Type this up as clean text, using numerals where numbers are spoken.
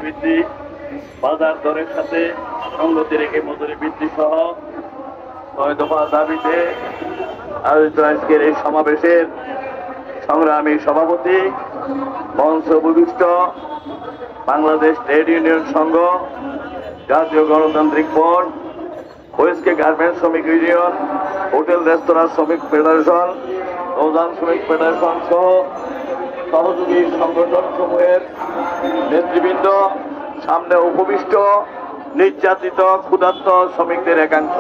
বৃদ্ধি, বাজার দরের সাথে সঙ্গতি রেখে মজুরি বৃদ্ধি সহ ৬ দফা দাবিতে আয়োজিত আজকের এই সমাবেশের সংগ্রামী সভাপতি, মঞ্চ উপবিষ্ট বাংলাদেশ ট্রেড ইউনিয়ন সংঘ, জাতীয় গণতান্ত্রিক ফ্রন্ট, ওএসকে গার্মেন্টস শ্রমিক ইউনিয়ন, হোটেল রেস্তোরাঁ শ্রমিক ফেডারেশন, নৌযান শ্রমিক ফেডারেশন সহ সহযোগী সংগঠন সমূহের নেতৃবৃন্দ, সামনে উপবিষ্ট নির্যাতিত ক্ষুধার্ত শ্রমিকদের একাংশ।